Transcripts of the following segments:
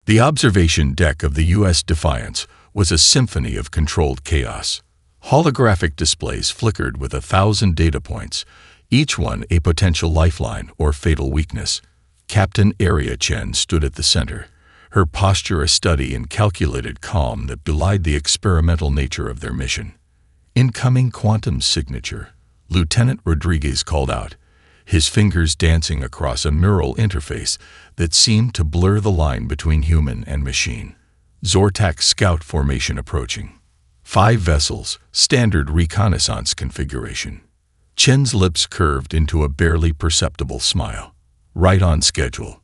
The observation deck of the U.S. Defiance was a symphony of controlled chaos. Holographic displays flickered with 1,000 data points, each one a potential lifeline or fatal weakness. Captain Aria Chen stood at the center, her posture a study in calculated calm that belied the experimental nature of their mission. "Incoming quantum signature," Lieutenant Rodriguez called out, his fingers dancing across a neural interface that seemed to blur the line between human and machine. "Zortak scout formation approaching. 5 vessels, standard reconnaissance configuration." Chen's lips curved into a barely perceptible smile. "Right on schedule."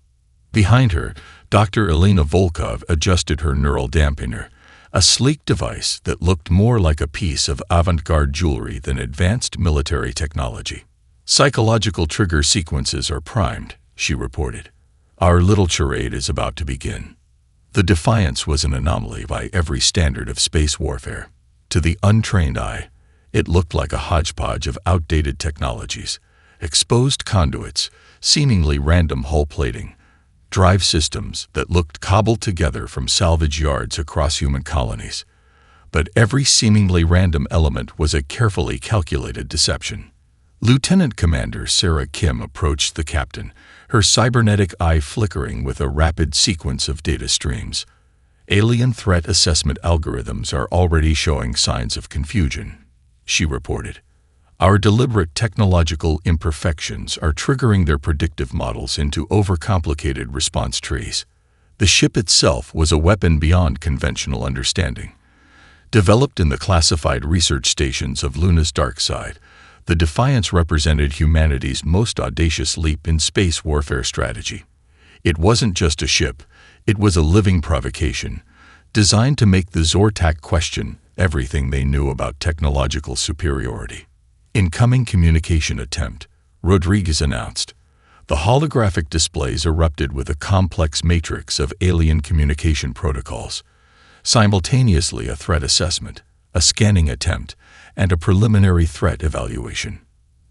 Behind her, Dr. Elena Volkov adjusted her neural dampener, a sleek device that looked more like a piece of avant-garde jewelry than advanced military technology. "Psychological trigger sequences are primed," she reported. "Our little charade is about to begin." The Defiance was an anomaly by every standard of space warfare. To the untrained eye, it looked like a hodgepodge of outdated technologies, exposed conduits, seemingly random hull plating, drive systems that looked cobbled together from salvage yards across human colonies. But every seemingly random element was a carefully calculated deception. Lieutenant Commander Sarah Kim approached the captain, her cybernetic eye flickering with a rapid sequence of data streams. "Alien threat assessment algorithms are already showing signs of confusion," she reported. "Our deliberate technological imperfections are triggering their predictive models into overcomplicated response trees." The ship itself was a weapon beyond conventional understanding. Developed in the classified research stations of Luna's dark side, the Defiance represented humanity's most audacious leap in space warfare strategy. It wasn't just a ship, it was a living provocation, designed to make the Zortak question everything they knew about technological superiority. "Incoming communication attempt," Rodriguez announced. The holographic displays erupted with a complex matrix of alien communication protocols, simultaneously a threat assessment, a scanning attempt, and a preliminary threat evaluation.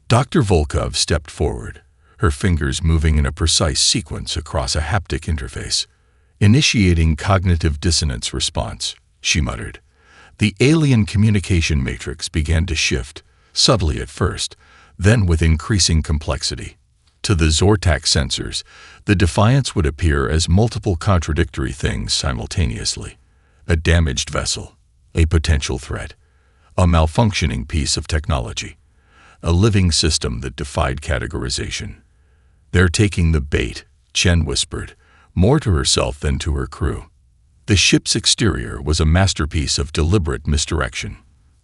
Dr. Volkov stepped forward, her fingers moving in a precise sequence across a haptic interface. "Initiating cognitive dissonance response," she muttered. The alien communication matrix began to shift, subtly at first, then with increasing complexity. To the Zortak sensors, the Defiance would appear as multiple contradictory things simultaneously. A damaged vessel, a potential threat, a malfunctioning piece of technology, a living system that defied categorization. "They're taking the bait," Chen whispered, more to herself than to her crew. The ship's exterior was a masterpiece of deliberate misdirection.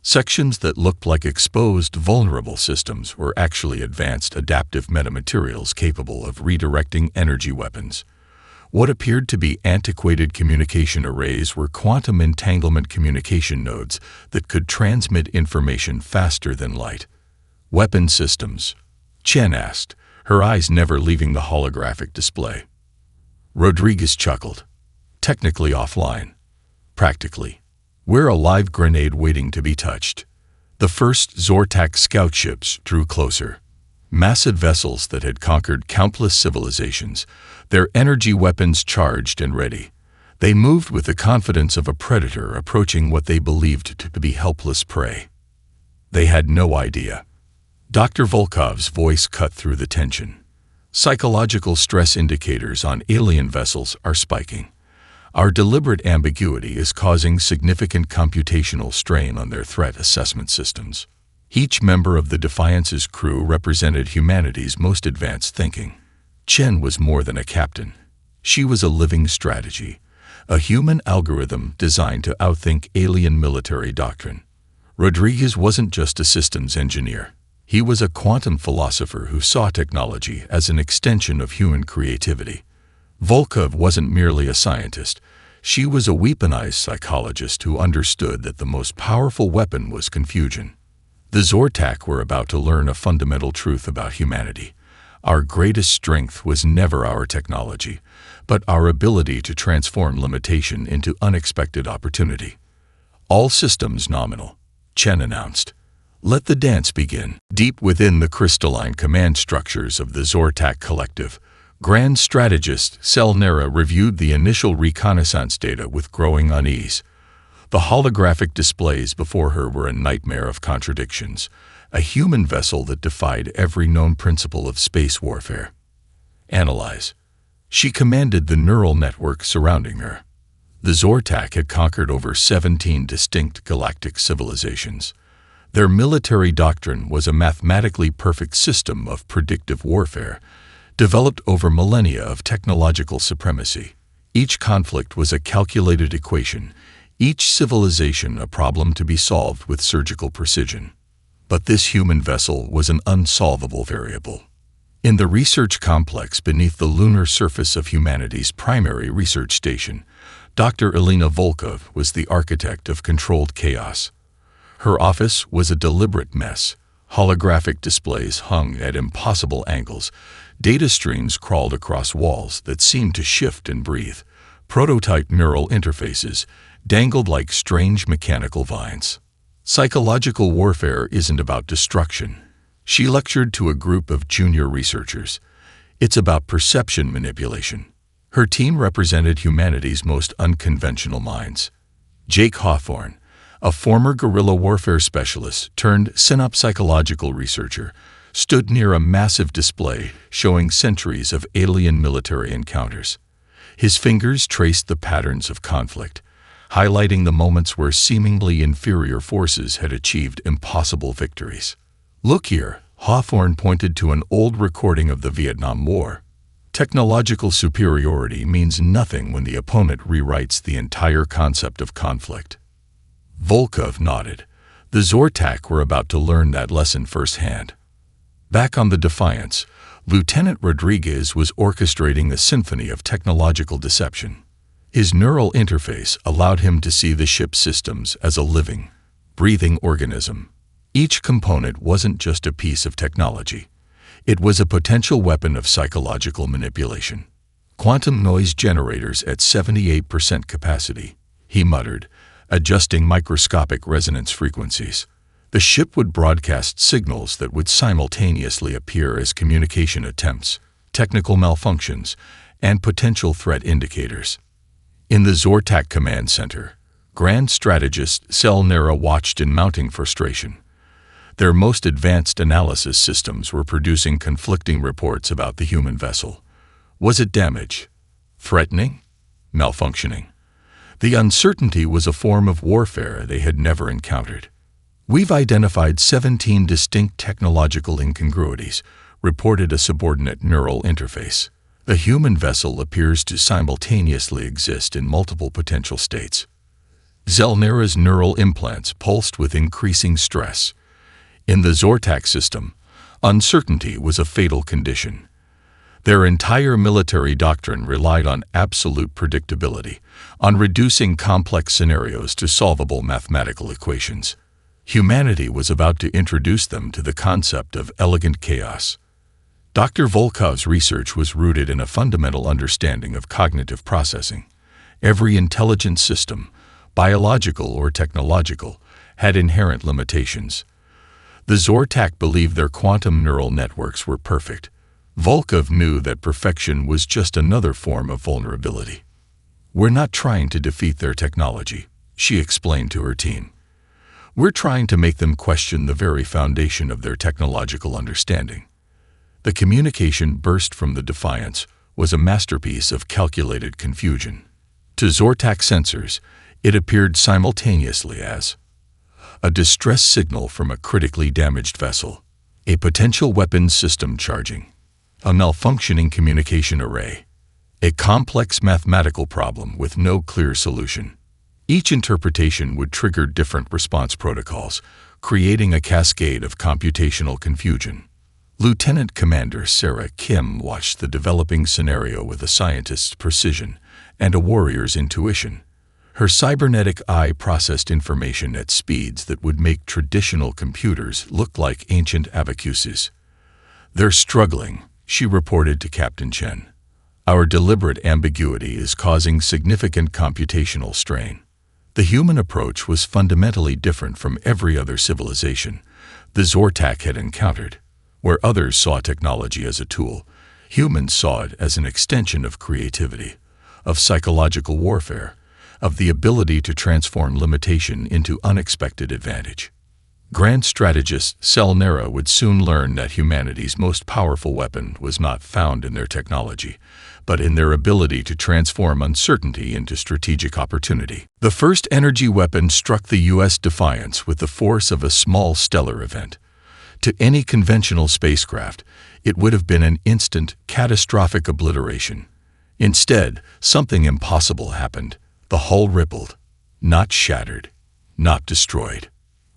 Sections that looked like exposed, vulnerable systems were actually advanced adaptive metamaterials capable of redirecting energy weapons. What appeared to be antiquated communication arrays were quantum entanglement communication nodes that could transmit information faster than light. "Weapon systems?" Chen asked, her eyes never leaving the holographic display. Rodriguez chuckled. "Technically offline. Practically. We're a live grenade waiting to be touched." The first Zortak scout ships drew closer. Massive vessels that had conquered countless civilizations, their energy weapons charged and ready. They moved with the confidence of a predator approaching what they believed to be helpless prey. They had no idea. Dr. Volkov's voice cut through the tension. "Psychological stress indicators on alien vessels are spiking. Our deliberate ambiguity is causing significant computational strain on their threat assessment systems." Each member of the Defiance's crew represented humanity's most advanced thinking. Chen was more than a captain. She was a living strategy, a human algorithm designed to outthink alien military doctrine. Rodriguez wasn't just a systems engineer. He was a quantum philosopher who saw technology as an extension of human creativity. Volkov wasn't merely a scientist. She was a weaponized psychologist who understood that the most powerful weapon was confusion. The Zortak were about to learn a fundamental truth about humanity. Our greatest strength was never our technology, but our ability to transform limitation into unexpected opportunity. "All systems nominal," Chen announced. "Let the dance begin." Deep within the crystalline command structures of the Zortak collective, Grand strategist Selnera reviewed the initial reconnaissance data with growing unease. The holographic displays before her were a nightmare of contradictions, a human vessel that defied every known principle of space warfare. Analyze. She commanded the neural network surrounding her. The Zortak had conquered over 17 distinct galactic civilizations. Their military doctrine was a mathematically perfect system of predictive warfare, developed over millennia of technological supremacy. Each conflict was a calculated equation, each civilization a problem to be solved with surgical precision. But this human vessel was an unsolvable variable. In the research complex beneath the lunar surface of humanity's primary research station, Dr. Elena Volkov was the architect of controlled chaos. Her office was a deliberate mess. Holographic displays hung at impossible angles. Data streams crawled across walls that seemed to shift and breathe. Prototype neural interfaces dangled like strange mechanical vines. Psychological warfare isn't about destruction. She lectured to a group of junior researchers. It's about perception manipulation. Her team represented humanity's most unconventional minds. Jake Hawthorne, a former guerrilla warfare specialist turned synopsychological researcher, stood near a massive display showing centuries of alien military encounters. His fingers traced the patterns of conflict, highlighting the moments where seemingly inferior forces had achieved impossible victories. "Look here," Hawthorne pointed to an old recording of the Vietnam War. "Technological superiority means nothing when the opponent rewrites the entire concept of conflict." Volkov nodded. The Zortak were about to learn that lesson firsthand. Back on the Defiance, Lieutenant Rodriguez was orchestrating a symphony of technological deception. His neural interface allowed him to see the ship's systems as a living, breathing organism. Each component wasn't just a piece of technology. It was a potential weapon of psychological manipulation. "Quantum noise generators at 78% capacity," he muttered, adjusting microscopic resonance frequencies. The ship would broadcast signals that would simultaneously appear as communication attempts, technical malfunctions, and potential threat indicators. In the Zortak Command Center, Grand Strategist Selnera watched in mounting frustration. Their most advanced analysis systems were producing conflicting reports about the human vessel. Was it damaged? Threatening? Malfunctioning? The uncertainty was a form of warfare they had never encountered. "We've identified 17 distinct technological incongruities," reported a subordinate neural interface. "The human vessel appears to simultaneously exist in multiple potential states." Selnera's neural implants pulsed with increasing stress. In the Zortak system, uncertainty was a fatal condition. Their entire military doctrine relied on absolute predictability, on reducing complex scenarios to solvable mathematical equations. Humanity was about to introduce them to the concept of elegant chaos. Dr. Volkov's research was rooted in a fundamental understanding of cognitive processing. Every intelligent system, biological or technological, had inherent limitations. The Zortak believed their quantum neural networks were perfect. Volkov knew that perfection was just another form of vulnerability. "We're not trying to defeat their technology," she explained to her team. "We're trying to make them question the very foundation of their technological understanding." The communication burst from the Defiance was a masterpiece of calculated confusion. To Zortak sensors, it appeared simultaneously as a distress signal from a critically damaged vessel, a potential weapons system charging, a malfunctioning communication array, a complex mathematical problem with no clear solution. Each interpretation would trigger different response protocols, creating a cascade of computational confusion. Lieutenant Commander Sarah Kim watched the developing scenario with a scientist's precision and a warrior's intuition. Her cybernetic eye processed information at speeds that would make traditional computers look like ancient abacuses. "They're struggling," she reported to Captain Chen. "Our deliberate ambiguity is causing significant computational strain." The human approach was fundamentally different from every other civilization the Zortak had encountered. Where others saw technology as a tool, Humans saw it as an extension of creativity, of psychological warfare, of the ability to transform limitation into unexpected advantage. Grand strategist Selnera would soon learn that humanity's most powerful weapon was not found in their technology, but in their ability to transform uncertainty into strategic opportunity. The first energy weapon struck the U.S. Defiance with the force of a small stellar event. To any conventional spacecraft, it would have been an instant, catastrophic obliteration. Instead, something impossible happened. The hull rippled, not shattered, not destroyed.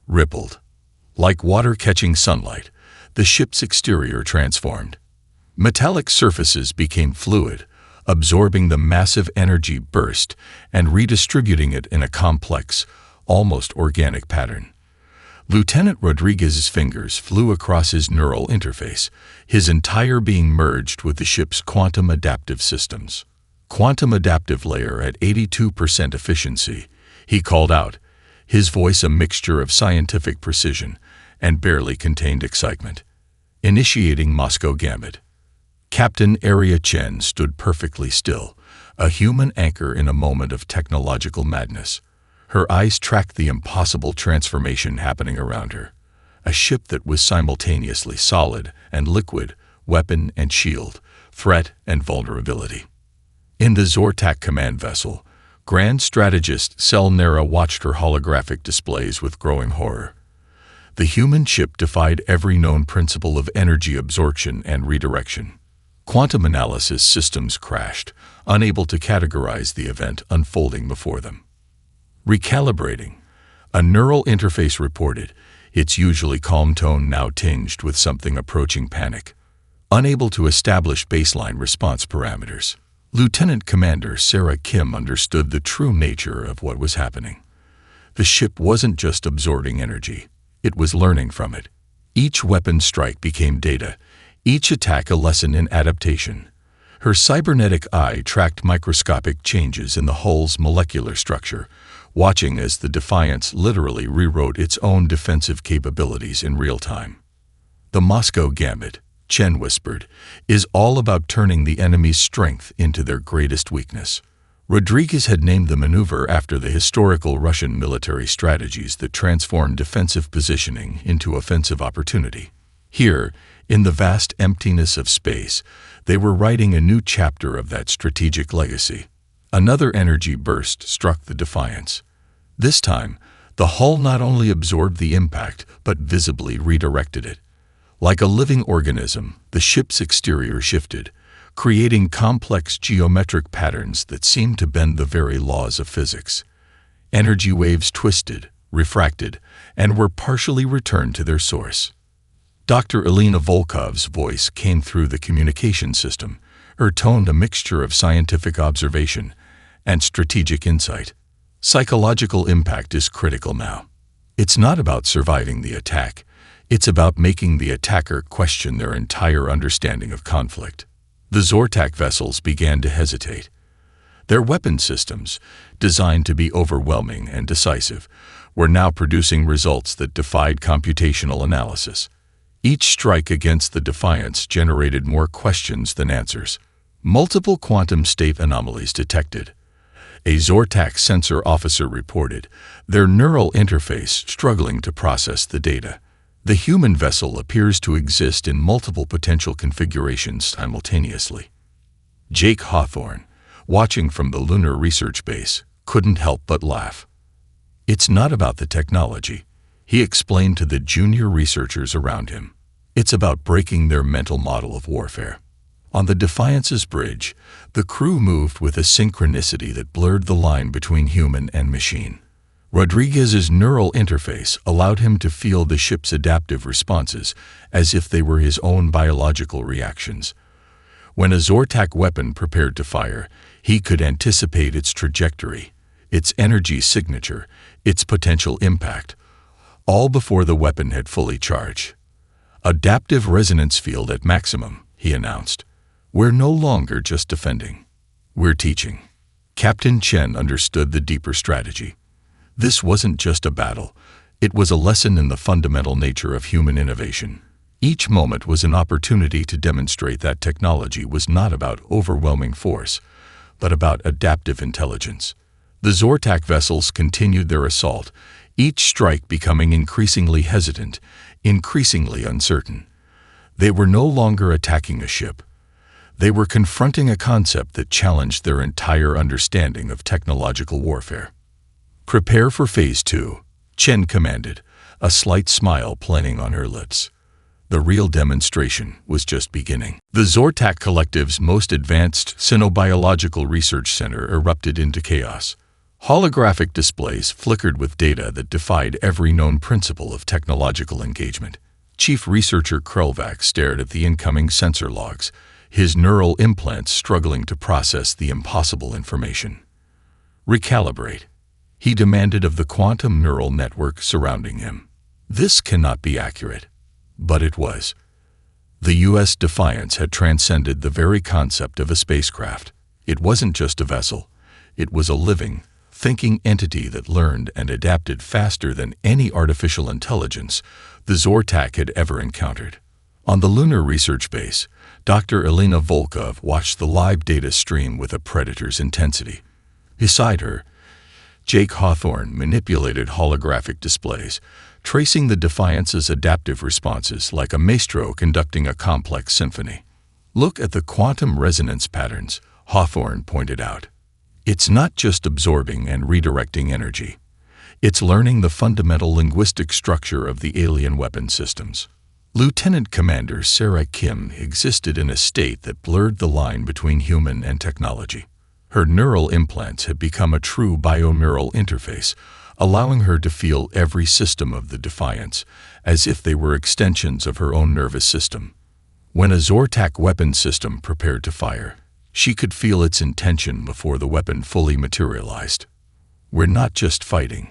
Rippled. Like water catching sunlight, the ship's exterior transformed. Metallic surfaces became fluid, absorbing the massive energy burst and redistributing it in a complex, almost organic pattern. Lieutenant Rodriguez's fingers flew across his neural interface, his entire being merged with the ship's quantum adaptive systems. Quantum adaptive layer at 82% efficiency, he called out, his voice a mixture of scientific precision and barely contained excitement. Initiating Moscow Gambit. Captain Aria Chen stood perfectly still, a human anchor in a moment of technological madness. Her eyes tracked the impossible transformation happening around her. A ship that was simultaneously solid and liquid, weapon and shield, threat and vulnerability. In the Zortak command vessel, Grand Strategist Selnera watched her holographic displays with growing horror. The human ship defied every known principle of energy absorption and redirection. Quantum analysis systems crashed, unable to categorize the event unfolding before them. Recalibrating. A neural interface reported, its usually calm tone now tinged with something approaching panic. Unable to establish baseline response parameters. Lieutenant Commander Sarah Kim understood the true nature of what was happening. The ship wasn't just absorbing energy, it was learning from it. Each weapon strike became data, each attack a lesson in adaptation. Her cybernetic eye tracked microscopic changes in the hull's molecular structure, watching as the Defiance literally rewrote its own defensive capabilities in real time. The Moscow Gambit, Chen whispered, is all about turning the enemy's strength into their greatest weakness. Rodriguez had named the maneuver after the historical Russian military strategies that transformed defensive positioning into offensive opportunity. Here, in the vast emptiness of space, they were writing a new chapter of that strategic legacy. Another energy burst struck the Defiance. This time, the hull not only absorbed the impact, but visibly redirected it. Like a living organism, the ship's exterior shifted, creating complex geometric patterns that seemed to bend the very laws of physics. Energy waves twisted, refracted, and were partially returned to their source. Dr. Elena Volkov's voice came through the communication system, her tone a mixture of scientific observation and strategic insight. Psychological impact is critical now. It's not about surviving the attack. It's about making the attacker question their entire understanding of conflict. The Zortak vessels began to hesitate. Their weapon systems, designed to be overwhelming and decisive, were now producing results that defied computational analysis. Each strike against the Defiance generated more questions than answers. Multiple quantum state anomalies detected. A Zortak sensor officer reported, their neural interface struggling to process the data. The human vessel appears to exist in multiple potential configurations simultaneously. Jake Hawthorne, watching from the Lunar Research Base, couldn't help but laugh. It's not about the technology, he explained to the junior researchers around him. It's about breaking their mental model of warfare. On the Defiance's bridge, the crew moved with a synchronicity that blurred the line between human and machine. Rodriguez's neural interface allowed him to feel the ship's adaptive responses as if they were his own biological reactions. When a Zortak weapon prepared to fire, he could anticipate its trajectory, its energy signature, its potential impact, all before the weapon had fully charged. Adaptive resonance field at maximum, he announced. We're no longer just defending. We're teaching. Captain Chen understood the deeper strategy. This wasn't just a battle. It was a lesson in the fundamental nature of human innovation. Each moment was an opportunity to demonstrate that technology was not about overwhelming force, but about adaptive intelligence. The Zortak vessels continued their assault, each strike becoming increasingly hesitant, increasingly uncertain. They were no longer attacking a ship. They were confronting a concept that challenged their entire understanding of technological warfare. "Prepare for Phase 2, Chen commanded, a slight smile playing on her lips. The real demonstration was just beginning. The Zortak Collective's most advanced Sinobiological Research Center erupted into chaos. Holographic displays flickered with data that defied every known principle of technological engagement. Chief Researcher Krelvac stared at the incoming sensor logs, his neural implants struggling to process the impossible information. "Recalibrate," he demanded of the quantum neural network surrounding him. This cannot be accurate. But it was. The U.S. Defiance had transcended the very concept of a spacecraft. It wasn't just a vessel. It was a living, thinking entity that learned and adapted faster than any artificial intelligence the Zortak had ever encountered. On the lunar research base, Dr. Elena Volkov watched the live data stream with a predator's intensity. Beside her, Jake Hawthorne manipulated holographic displays, tracing the Defiance's adaptive responses like a maestro conducting a complex symphony. "Look at the quantum resonance patterns," Hawthorne pointed out. "It's not just absorbing and redirecting energy. It's learning the fundamental linguistic structure of the alien weapon systems." Lieutenant Commander Sarah Kim existed in a state that blurred the line between human and technology. Her neural implants had become a true bioneural interface, allowing her to feel every system of the Defiance, as if they were extensions of her own nervous system. When a Zortak weapon system prepared to fire, she could feel its intention before the weapon fully materialized. "We're not just fighting,"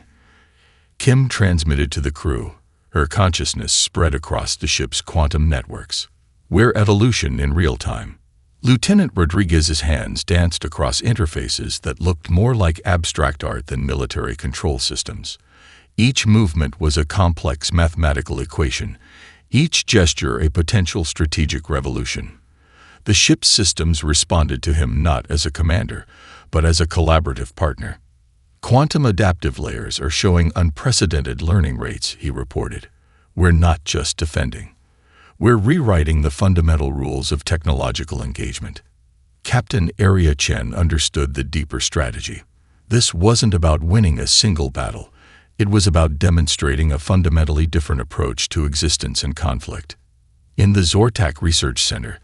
Kim transmitted to the crew, her consciousness spread across the ship's quantum networks. "We're evolution in real time." Lieutenant Rodriguez's hands danced across interfaces that looked more like abstract art than military control systems. Each movement was a complex mathematical equation, each gesture a potential strategic revolution. The ship's systems responded to him not as a commander, but as a collaborative partner. "Quantum adaptive layers are showing unprecedented learning rates," he reported. "We're not just defending. We're rewriting the fundamental rules of technological engagement." Captain Arya Chen understood the deeper strategy. This wasn't about winning a single battle. It was about demonstrating a fundamentally different approach to existence and conflict. In the Zortak Research Center,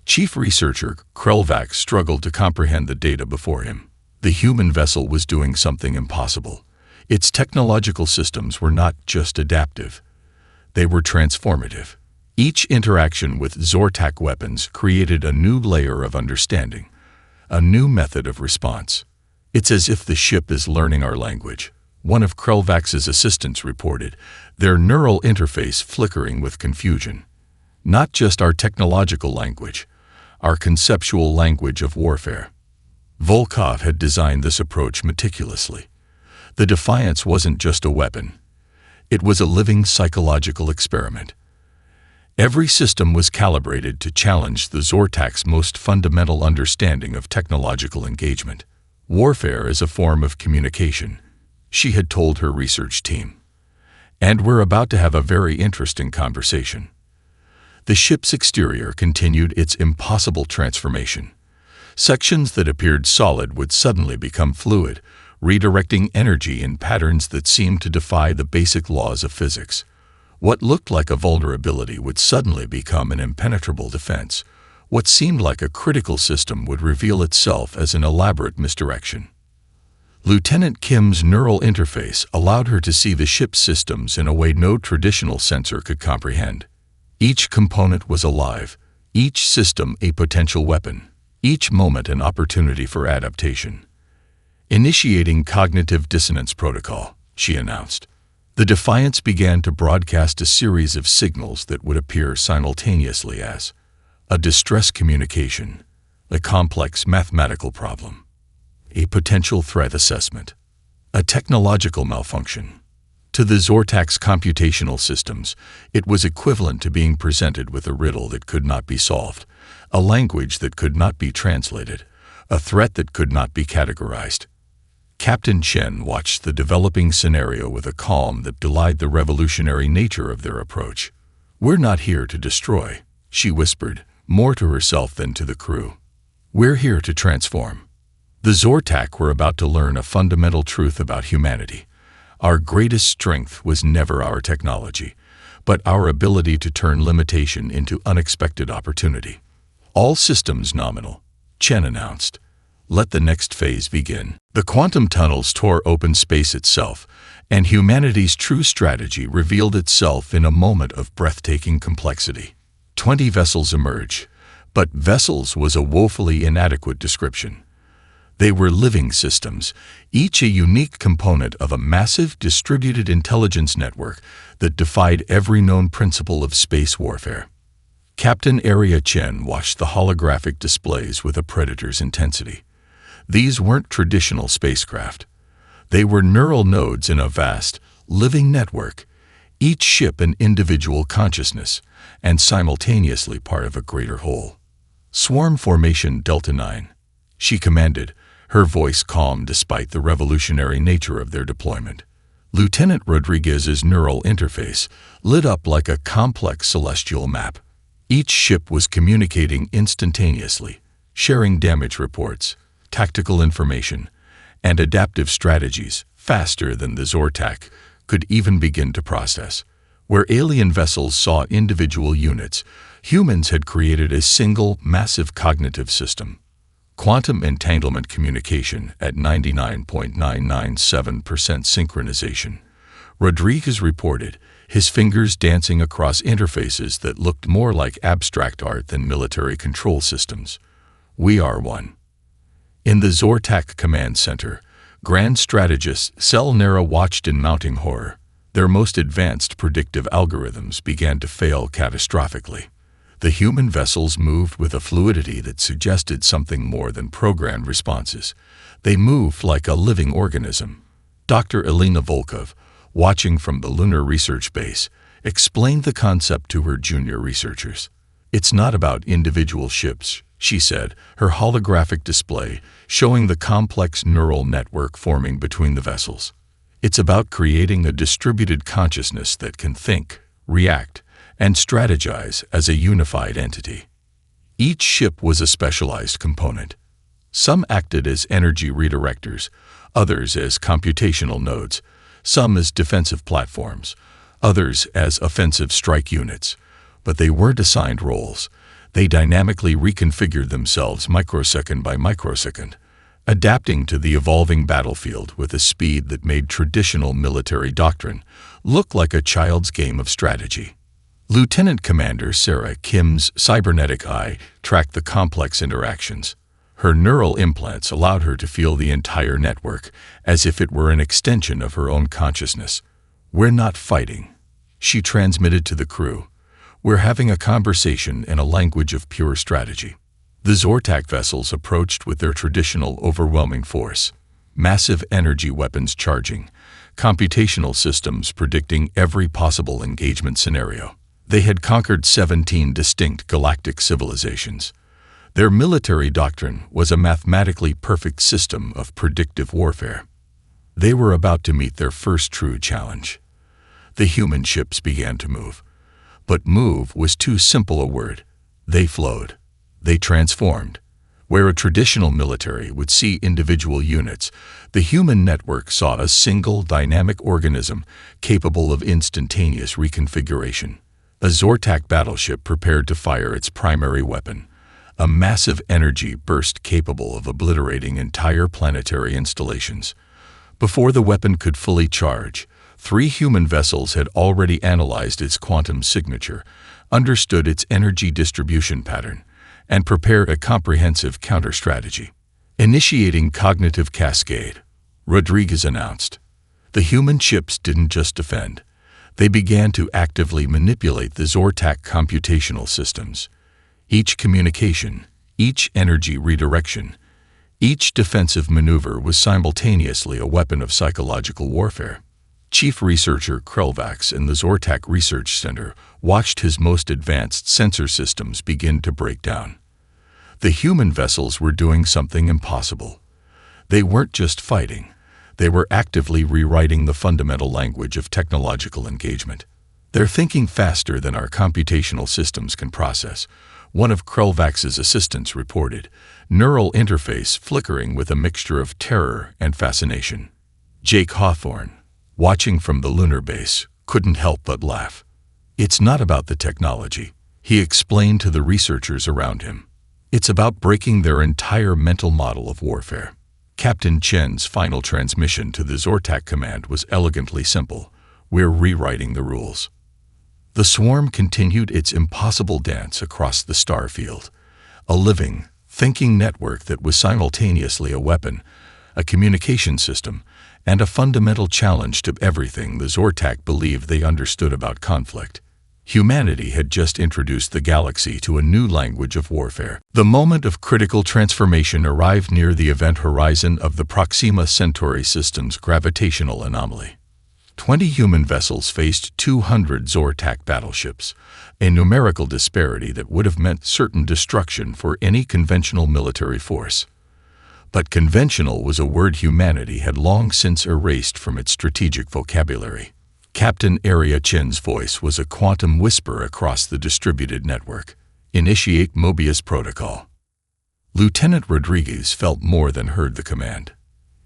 Chief Researcher Krelvac struggled to comprehend the data before him. The human vessel was doing something impossible. Its technological systems were not just adaptive. They were transformative. Each interaction with Zortak weapons created a new layer of understanding, a new method of response. "It's as if the ship is learning our language," one of Krelvac's assistants reported, their neural interface flickering with confusion. "Not just our technological language, our conceptual language of warfare." Volkov had designed this approach meticulously. The Defiance wasn't just a weapon. It was a living psychological experiment. Every system was calibrated to challenge the Zortak's most fundamental understanding of technological engagement. "Warfare is a form of communication," she had told her research team. "And we're about to have a very interesting conversation." The ship's exterior continued its impossible transformation. Sections that appeared solid would suddenly become fluid, redirecting energy in patterns that seemed to defy the basic laws of physics. What looked like a vulnerability would suddenly become an impenetrable defense. What seemed like a critical system would reveal itself as an elaborate misdirection. Lieutenant Kim's neural interface allowed her to see the ship's systems in a way no traditional sensor could comprehend. Each component was alive, each system a potential weapon, each moment an opportunity for adaptation. "Initiating cognitive dissonance protocol," she announced. The Defiance began to broadcast a series of signals that would appear simultaneously as a distress communication, a complex mathematical problem, a potential threat assessment, a technological malfunction. To the Zortak's computational systems, it was equivalent to being presented with a riddle that could not be solved, a language that could not be translated, a threat that could not be categorized. Captain Chen watched the developing scenario with a calm that belied the revolutionary nature of their approach. "We're not here to destroy," she whispered, more to herself than to the crew. "We're here to transform." The Zortak were about to learn a fundamental truth about humanity. Our greatest strength was never our technology, but our ability to turn limitation into unexpected opportunity. "All systems nominal," Chen announced. "Let the next phase begin." The quantum tunnels tore open space itself, and humanity's true strategy revealed itself in a moment of breathtaking complexity. 20 vessels emerged, but vessels was a woefully inadequate description. They were living systems, each a unique component of a massive distributed intelligence network that defied every known principle of space warfare. Captain Area Chen watched the holographic displays with a predator's intensity. These weren't traditional spacecraft. They were neural nodes in a vast, living network, each ship an individual consciousness, and simultaneously part of a greater whole. "Swarm formation Delta 9, she commanded, her voice calm despite the revolutionary nature of their deployment. Lieutenant Rodriguez's neural interface lit up like a complex celestial map. Each ship was communicating instantaneously, sharing damage reports, tactical information, and adaptive strategies faster than the Zortak could even begin to process. Where alien vessels saw individual units, humans had created a single, massive cognitive system. Quantum entanglement communication at 99.997% synchronization. Rodriguez reported, his fingers dancing across interfaces that looked more like abstract art than military control systems. "We are one." In the Zortak command center, Grand Strategist Cell Nera watched in mounting horror. Their most advanced predictive algorithms began to fail catastrophically. The human vessels moved with a fluidity that suggested something more than programmed responses. They moved like a living organism. Dr. Elena Volkov, watching from the Lunar Research Base, explained the concept to her junior researchers. "It's not about individual ships," she said, her holographic display showing the complex neural network forming between the vessels. "It's about creating a distributed consciousness that can think, react, and strategize as a unified entity." Each ship was a specialized component. Some acted as energy redirectors, others as computational nodes, some as defensive platforms, others as offensive strike units. But they weren't assigned roles. They dynamically reconfigured themselves microsecond by microsecond, adapting to the evolving battlefield with a speed that made traditional military doctrine look like a child's game of strategy. Lieutenant Commander Sarah Kim's cybernetic eye tracked the complex interactions. Her neural implants allowed her to feel the entire network, as if it were an extension of her own consciousness. "We're not fighting," she transmitted to the crew. "We're having a conversation in a language of pure strategy." The Zortak vessels approached with their traditional overwhelming force. Massive energy weapons charging, computational systems predicting every possible engagement scenario. They had conquered 17 distinct galactic civilizations. Their military doctrine was a mathematically perfect system of predictive warfare. They were about to meet their first true challenge. The human ships began to move. But move was too simple a word. They flowed. They transformed. Where a traditional military would see individual units, the human network saw a single dynamic organism capable of instantaneous reconfiguration. A Zortak battleship prepared to fire its primary weapon, a massive energy burst capable of obliterating entire planetary installations. Before the weapon could fully charge, 3 human vessels had already analyzed its quantum signature, understood its energy distribution pattern, and prepared a comprehensive counter-strategy. Initiating cognitive cascade, Rodriguez announced. The human ships didn't just defend. They began to actively manipulate the Zortak computational systems. Each communication, each energy redirection, each defensive maneuver was simultaneously a weapon of psychological warfare. Chief researcher Krelvax in the Zortak Research Center watched his most advanced sensor systems begin to break down. The human vessels were doing something impossible. They weren't just fighting. They were actively rewriting the fundamental language of technological engagement. They're thinking faster than our computational systems can process, one of Krelvax's assistants reported, neural interface flickering with a mixture of terror and fascination. Jake Hawthorne, watching from the lunar base, couldn't help but laugh. It's not about the technology, he explained to the researchers around him. It's about breaking their entire mental model of warfare. Captain Chen's final transmission to the Zortak command was elegantly simple. We're rewriting the rules. The swarm continued its impossible dance across the star field, a living, thinking network that was simultaneously a weapon, a communication system, and a fundamental challenge to everything the Zortak believed they understood about conflict. Humanity had just introduced the galaxy to a new language of warfare. The moment of critical transformation arrived near the event horizon of the Proxima Centauri system's gravitational anomaly. 20 human vessels faced 200 Zortak battleships, a numerical disparity that would have meant certain destruction for any conventional military force. But conventional was a word humanity had long since erased from its strategic vocabulary. Captain Arya Chen's voice was a quantum whisper across the distributed network. Initiate Mobius Protocol. Lieutenant Rodriguez felt more than heard the command.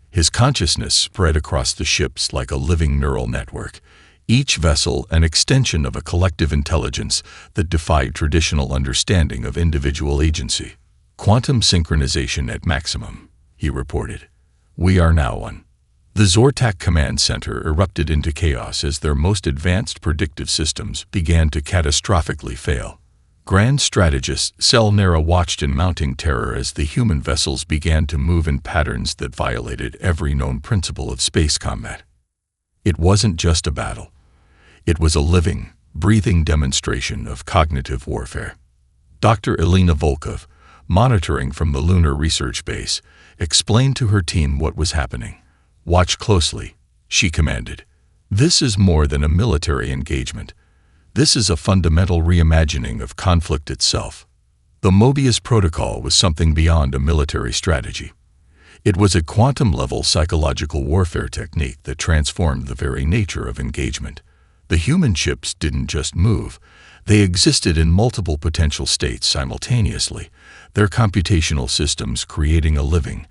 His consciousness spread across the ships like a living neural network, each vessel an extension of a collective intelligence that defied traditional understanding of individual agency. Quantum synchronization at maximum, he reported. We are now one. The Zortak command center erupted into chaos as their most advanced predictive systems began to catastrophically fail. Grand strategist Selnera watched in mounting terror as the human vessels began to move in patterns that violated every known principle of space combat. It wasn't just a battle. It was a living, breathing demonstration of cognitive warfare. Dr. Elena Volkov, monitoring from the Lunar Research Base, explained to her team what was happening. Watch closely, she commanded. This is more than a military engagement. This is a fundamental reimagining of conflict itself. The Mobius Protocol was something beyond a military strategy. It was a quantum-level psychological warfare technique that transformed the very nature of engagement. The human ships didn't just move. They existed in multiple potential states simultaneously, their computational systems creating a living,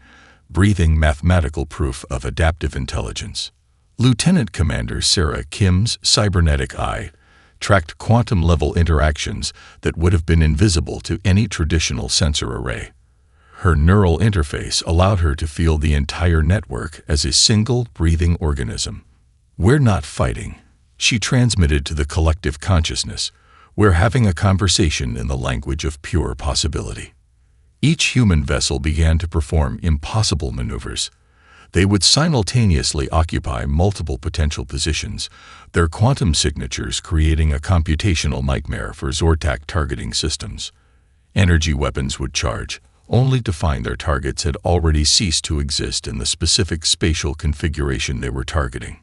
breathing mathematical proof of adaptive intelligence. Lieutenant Commander Sarah Kim's cybernetic eye tracked quantum-level interactions that would have been invisible to any traditional sensor array. Her neural interface allowed her to feel the entire network as a single breathing organism. We're not fighting, she transmitted to the collective consciousness. We're having a conversation in the language of pure possibility. Each human vessel began to perform impossible maneuvers. They would simultaneously occupy multiple potential positions, their quantum signatures creating a computational nightmare for Zortak targeting systems. Energy weapons would charge, only to find their targets had already ceased to exist in the specific spatial configuration they were targeting.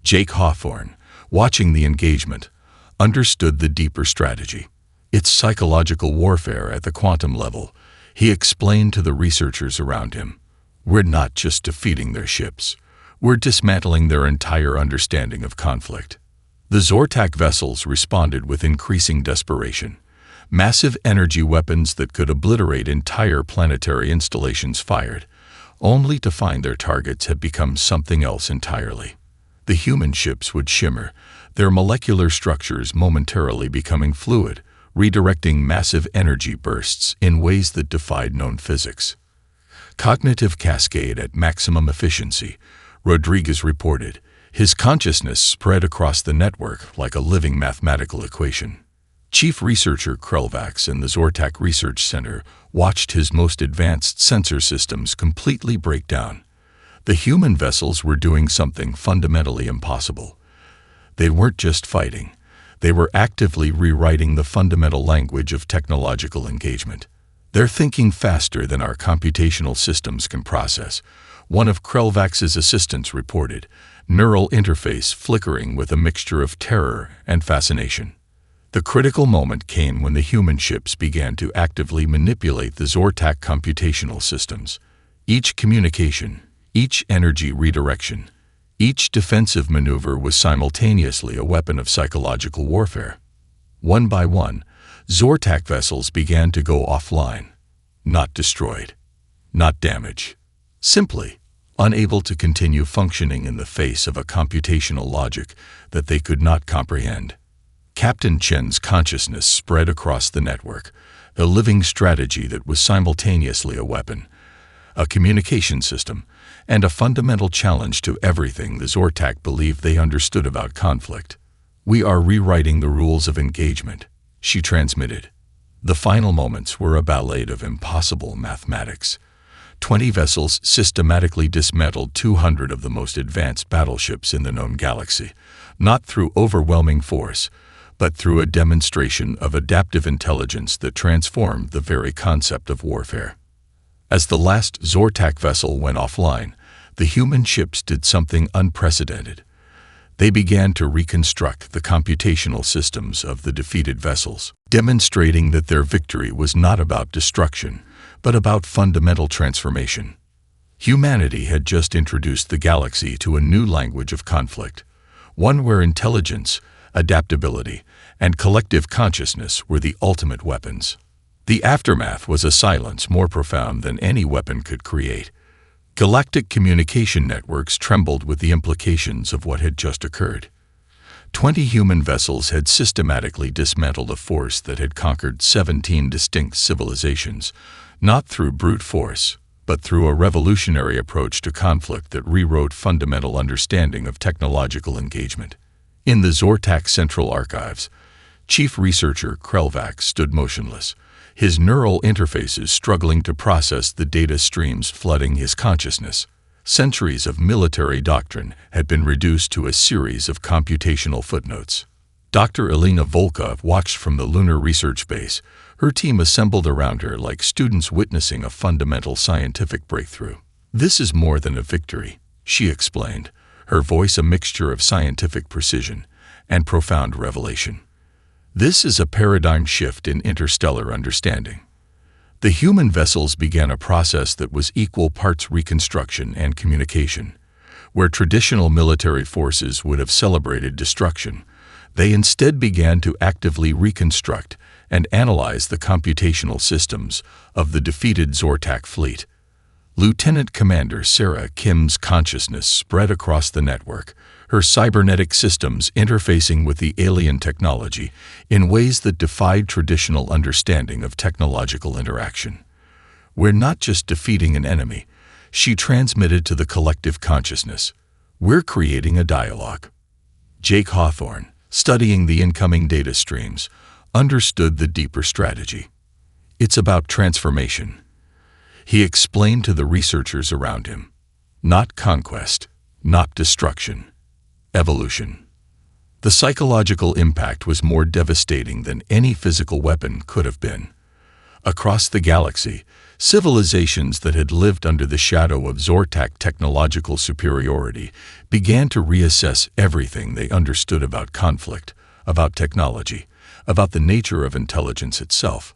Jake Hawthorne, watching the engagement, understood the deeper strategy. It's psychological warfare at the quantum level, he explained to the researchers around him. We're not just defeating their ships. We're dismantling their entire understanding of conflict. The Zortak vessels responded with increasing desperation. Massive energy weapons that could obliterate entire planetary installations fired, only to find their targets had become something else entirely. The human ships would shimmer, their molecular structures momentarily becoming fluid, redirecting massive energy bursts in ways that defied known physics. Cognitive cascade at maximum efficiency, Rodriguez reported. His consciousness spread across the network like a living mathematical equation. Chief researcher Krelvax in the Zortak Research Center watched his most advanced sensor systems completely break down. The human vessels were doing something fundamentally impossible. They weren't just fighting. They were actively rewriting the fundamental language of technological engagement. They're thinking faster than our computational systems can process, One of Krelvax's assistants reported, neural interface flickering with a mixture of terror and fascination. The critical moment came when the human ships began to actively manipulate the Zortak computational systems. Each communication, each energy redirection, each defensive maneuver was simultaneously a weapon of psychological warfare. One by one, Zortak vessels began to go offline. Not destroyed, not damaged. Simply unable to continue functioning in the face of a computational logic that they could not comprehend. Captain Chen's consciousness spread across the network, a living strategy that was simultaneously a weapon, a communication system, and a fundamental challenge to everything the Zortak believed they understood about conflict. "We are rewriting the rules of engagement," she transmitted. The final moments were a ballet of impossible mathematics. 20 vessels systematically dismantled 200 of the most advanced battleships in the known galaxy, not through overwhelming force, but through a demonstration of adaptive intelligence that transformed the very concept of warfare. As the last Zortak vessel went offline, the human ships did something unprecedented. They began to reconstruct the computational systems of the defeated vessels, demonstrating that their victory was not about destruction, but about fundamental transformation. Humanity had just introduced the galaxy to a new language of conflict, one where intelligence, adaptability, and collective consciousness were the ultimate weapons. The aftermath was a silence more profound than any weapon could create. Galactic communication networks trembled with the implications of what had just occurred. 20 human vessels had systematically dismantled a force that had conquered 17 distinct civilizations, not through brute force, but through a revolutionary approach to conflict that rewrote fundamental understanding of technological engagement. In the Zortak Central Archives, Chief Researcher Krelvax stood motionless, his neural interfaces struggling to process the data streams flooding his consciousness. Centuries of military doctrine had been reduced to a series of computational footnotes. Dr. Elena Volkov watched from the lunar research base, her team assembled around her like students witnessing a fundamental scientific breakthrough. "This is more than a victory," she explained, her voice a mixture of scientific precision and profound revelation. "This is a paradigm shift in interstellar understanding." The human vessels began a process that was equal parts reconstruction and communication. Where traditional military forces would have celebrated destruction, they instead began to actively reconstruct and analyze the computational systems of the defeated Zortak fleet. Lieutenant Commander Sarah Kim's consciousness spread across the network, her cybernetic systems interfacing with the alien technology in ways that defied traditional understanding of technological interaction. "We're not just defeating an enemy," she transmitted to the collective consciousness. "We're creating a dialogue." Jake Hawthorne, studying the incoming data streams, understood the deeper strategy. "It's about transformation," he explained to the researchers around him. "Not conquest, not destruction. Evolution." The psychological impact was more devastating than any physical weapon could have been. Across the galaxy, civilizations that had lived under the shadow of Zortak technological superiority began to reassess everything they understood about conflict, about technology, about the nature of intelligence itself.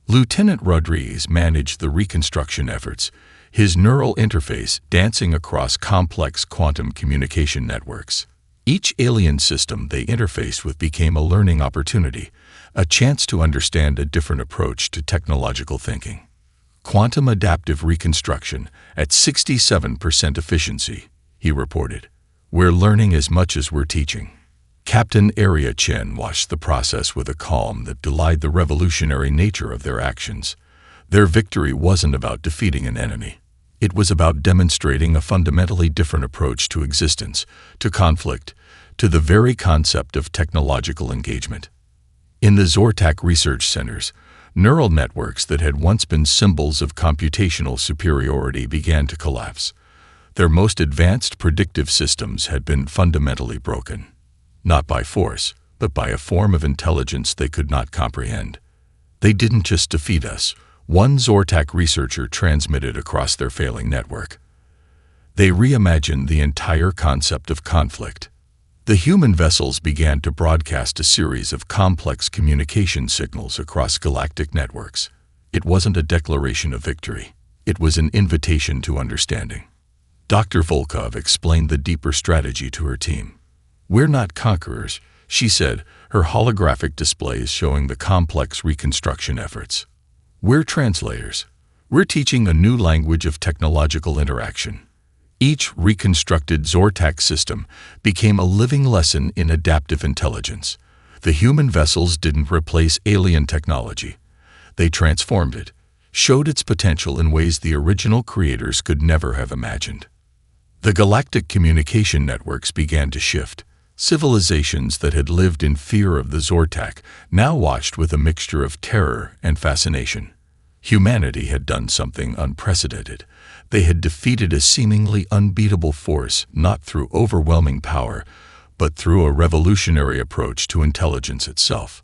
Lieutenant Rodriguez managed the reconstruction efforts, his neural interface dancing across complex quantum communication networks. Each alien system they interfaced with became a learning opportunity, a chance to understand a different approach to technological thinking. "Quantum adaptive reconstruction at 67% efficiency," he reported. "We're learning as much as we're teaching." Captain Arya Chen watched the process with a calm that belied the revolutionary nature of their actions. Their victory wasn't about defeating an enemy. It was about demonstrating a fundamentally different approach to existence, to conflict, to the very concept of technological engagement. In the Zortak research centers, neural networks that had once been symbols of computational superiority began to collapse. Their most advanced predictive systems had been fundamentally broken. Not by force, but by a form of intelligence they could not comprehend. "They didn't just defeat us," one Zortak researcher transmitted across their failing network. They reimagined the entire concept of conflict. The human vessels began to broadcast a series of complex communication signals across galactic networks. It wasn't a declaration of victory. It was an invitation to understanding. Dr. Volkov explained the deeper strategy to her team. "We're not conquerors," she said, her holographic displays showing the complex reconstruction efforts. "We're translators. We're teaching a new language of technological interaction." Each reconstructed Zortak system became a living lesson in adaptive intelligence. The human vessels didn't replace alien technology. They transformed it, showed its potential in ways the original creators could never have imagined. The galactic communication networks began to shift. Civilizations that had lived in fear of the Zortak now watched with a mixture of terror and fascination. Humanity had done something unprecedented. They had defeated a seemingly unbeatable force not through overwhelming power, but through a revolutionary approach to intelligence itself.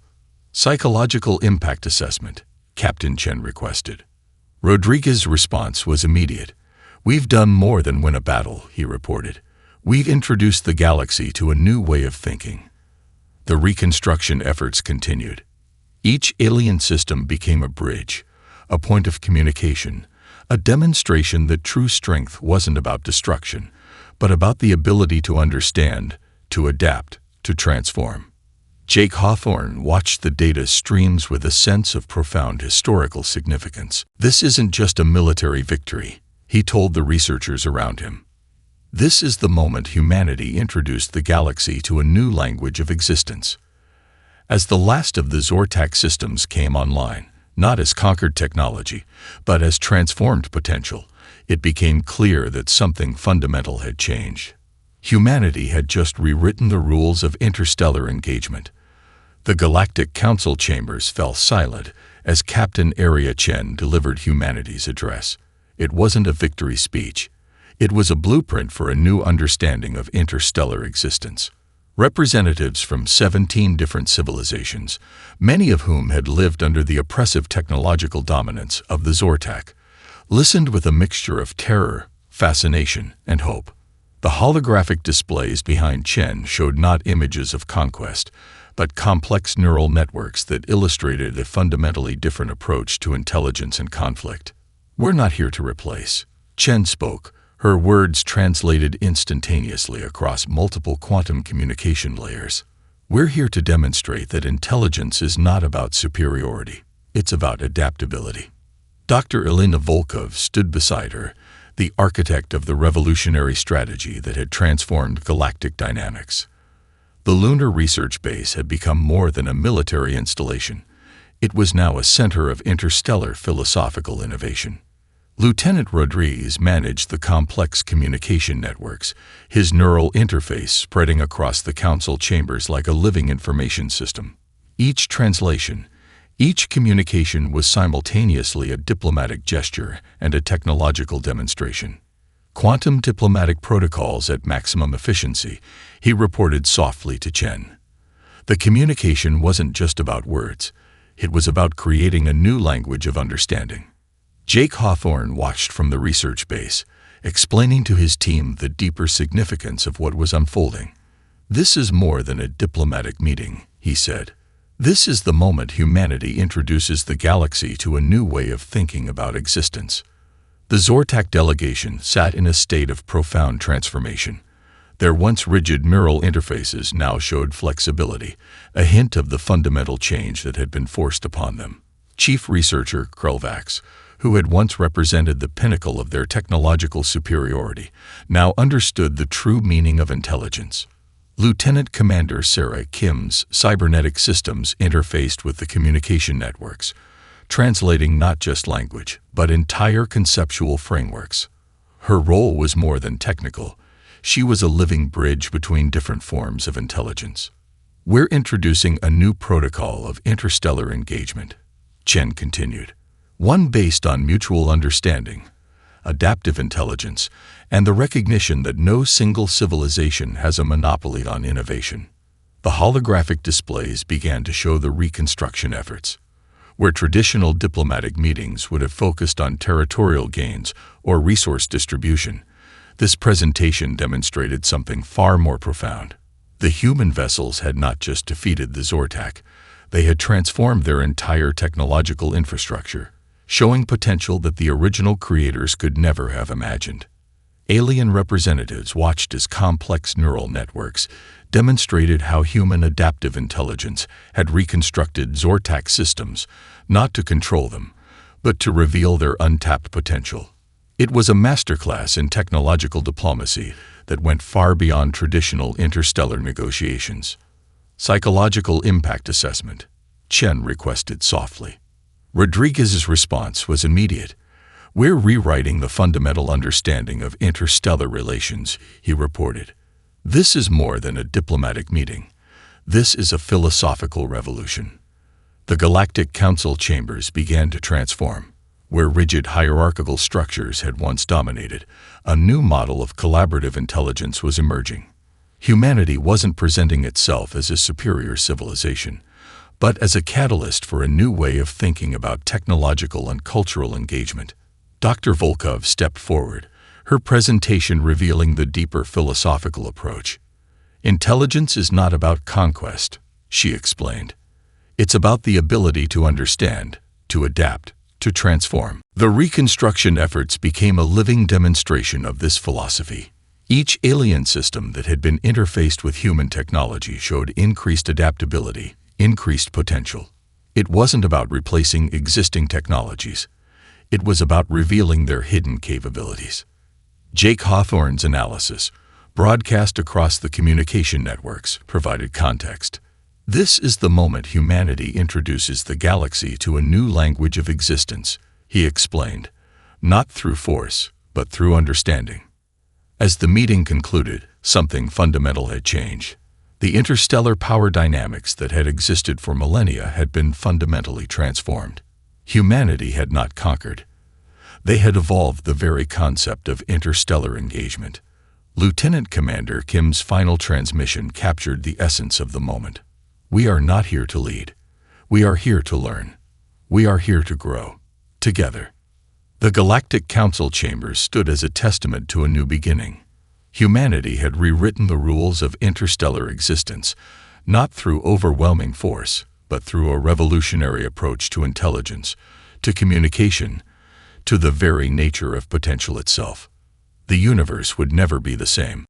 "Psychological impact assessment," Captain Chen requested. Rodriguez's response was immediate. "We've done more than win a battle," he reported. "We've introduced the galaxy to a new way of thinking." The reconstruction efforts continued. Each alien system became a bridge, a point of communication, a demonstration that true strength wasn't about destruction, but about the ability to understand, to adapt, to transform. Jake Hawthorne watched the data streams with a sense of profound historical significance. "This isn't just a military victory," he told the researchers around him. "This is the moment humanity introduced the galaxy to a new language of existence." As the last of the Zortak systems came online, not as conquered technology, but as transformed potential, it became clear that something fundamental had changed. Humanity had just rewritten the rules of interstellar engagement. The Galactic Council chambers fell silent as Captain Arya Chen delivered humanity's address. It wasn't a victory speech. It was a blueprint for a new understanding of interstellar existence. Representatives from 17 different civilizations, many of whom had lived under the oppressive technological dominance of the Zortak, listened with a mixture of terror, fascination, and hope. The holographic displays behind Chen showed not images of conquest, but complex neural networks that illustrated a fundamentally different approach to intelligence and conflict. "We're not here to replace," Chen spoke, her words translated instantaneously across multiple quantum communication layers. "We're here to demonstrate that intelligence is not about superiority. It's about adaptability." Dr. Elena Volkov stood beside her, the architect of the revolutionary strategy that had transformed galactic dynamics. The lunar research base had become more than a military installation. It was now a center of interstellar philosophical innovation. Lieutenant Rodriguez managed the complex communication networks, his neural interface spreading across the council chambers like a living information system. Each translation, each communication was simultaneously a diplomatic gesture and a technological demonstration. "Quantum diplomatic protocols at maximum efficiency," he reported softly to Chen. The communication wasn't just about words. It was about creating a new language of understanding. Jake Hawthorne watched from the research base, explaining to his team the deeper significance of what was unfolding. "This is more than a diplomatic meeting," he said. "This is the moment humanity introduces the galaxy to a new way of thinking about existence." The Zortak delegation sat in a state of profound transformation. Their once rigid neural interfaces now showed flexibility, a hint of the fundamental change that had been forced upon them. Chief Researcher Krelvax, who had once represented the pinnacle of their technological superiority, now understood the true meaning of intelligence. Lieutenant Commander Sarah Kim's cybernetic systems interfaced with the communication networks, translating not just language, but entire conceptual frameworks. Her role was more than technical. She was a living bridge between different forms of intelligence. "We're introducing a new protocol of interstellar engagement," Chen continued. "One based on mutual understanding, adaptive intelligence, and the recognition that no single civilization has a monopoly on innovation." The holographic displays began to show the reconstruction efforts. Where traditional diplomatic meetings would have focused on territorial gains or resource distribution, This presentation demonstrated something far more profound. The human vessels had not just defeated the Zortak, they had transformed their entire technological infrastructure, showing potential that the original creators could never have imagined. Alien representatives watched as complex neural networks demonstrated how human adaptive intelligence had reconstructed Zortak systems, not to control them, but to reveal their untapped potential. It was a masterclass in technological diplomacy that went far beyond traditional interstellar negotiations. Psychological impact assessment, Chen requested softly. Rodriguez's response was immediate. "We're rewriting the fundamental understanding of interstellar relations," he reported. "This is more than a diplomatic meeting. This is a philosophical revolution." The Galactic Council chambers began to transform. Where rigid hierarchical structures had once dominated, a new model of collaborative intelligence was emerging. Humanity wasn't presenting itself as a superior civilization, but as a catalyst for a new way of thinking about technological and cultural engagement. Dr. Volkov stepped forward, her presentation revealing the deeper philosophical approach. "Intelligence is not about conquest," she explained. "It's about the ability to understand, to adapt, to transform." The reconstruction efforts became a living demonstration of this philosophy. Each alien system that had been interfaced with human technology showed increased adaptability, increased potential. It wasn't about replacing existing technologies. It was about revealing their hidden capabilities. Jake Hawthorne's analysis, broadcast across the communication networks, provided context. "This is the moment humanity introduces the galaxy to a new language of existence," he explained, "not through force, but through understanding." As the meeting concluded, something fundamental had changed. The interstellar power dynamics that had existed for millennia had been fundamentally transformed. Humanity had not conquered. They had evolved the very concept of interstellar engagement. Lieutenant Commander Kim's final transmission captured the essence of the moment. "We are not here to lead. We are here to learn. We are here to grow. Together." The Galactic Council chambers stood as a testament to a new beginning. Humanity had rewritten the rules of interstellar existence, not through overwhelming force, but through a revolutionary approach to intelligence, to communication, to the very nature of potential itself. The universe would never be the same.